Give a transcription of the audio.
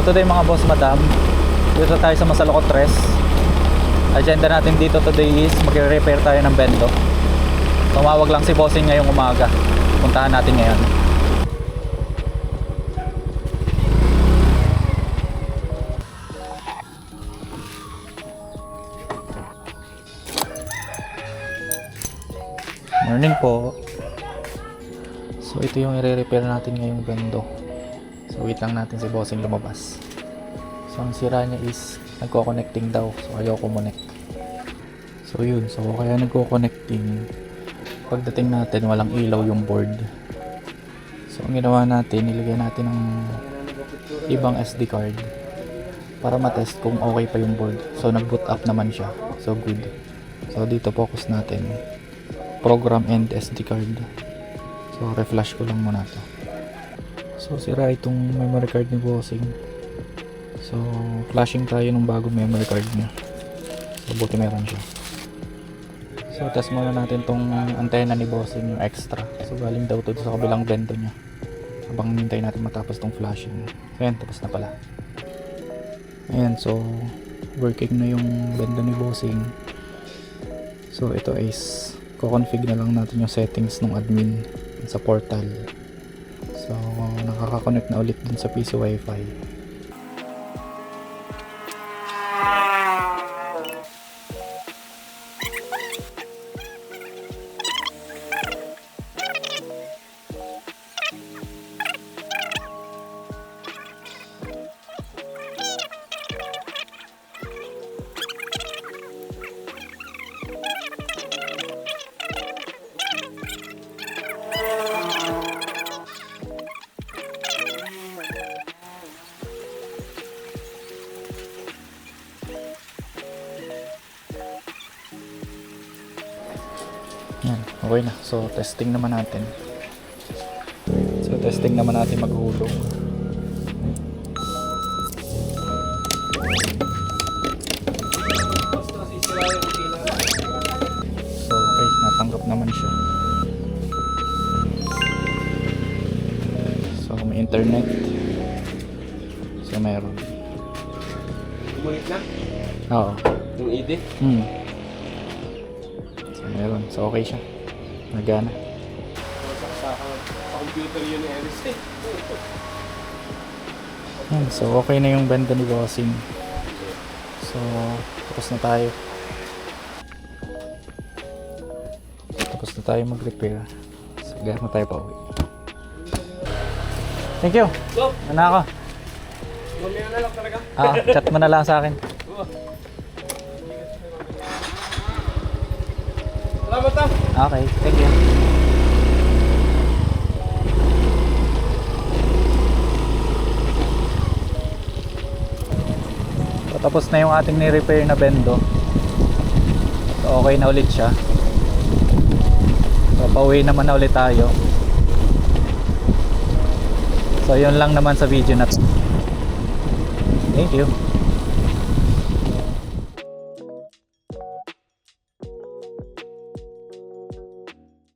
today mga boss madam, dito tayo sa Masalokot Tres. Agenda natin dito today is magre-repair tayo ng bendo. Tumawag lang si bossing ngayong umaga. Puntahan natin ngayon. Morning po. So ito yung i-repair natin ngayong bendo. So wait lang natin si bossing lumabas. So ang sira niya is nagko-connecting daw. So ayaw connect. So yun. So kaya nagko-connecting. Pagdating natin walang ilaw yung board. So ang ginawa natin, nilagay natin ng ibang SD card para matest kung okay pa yung board. So nag-boot up naman siya. So good. So dito focus natin. Program and SD card. So reflash ko lang muna to. So sira itong memory card ni bossing. So flashing tayo ng bagong memory card niya. So buti meron siya. So test muna natin tong antena ni bossing, yung extra. So galing daw to sa kabilang bendo niya. Habang hintay natin matapos tong flashing. Ayan, tapos na pala. Ayan, so working na yung bendo ni bossing. So ito is ko-config na lang natin yung settings ng admin sa portal. So nakaka-connect na ulit din sa PC Wi-Fi. Yan, okay na. So testing naman natin. Maghulog. So okay, natanggap naman siya. So may internet. So meron. Kumunit na? Oo. Yung ID? So meron. So okay siya. Nagana. Sa computer yun ni Eris eh. Yan, so okay na yung benda ni bossing. So tapos na tayo. Mag-repair. So gana tayo pa uwi. Thank you. Go! Ano ako? Mamaya na lang talaga. Chat mo na lang sa akin. Salamat ah! Okay, thank you. So, tapos na yung ating ni-repair na bendo. So, okay na ulit siya. So, pauwi naman na ulit tayo. So, yun lang naman sa video na to. Thank you.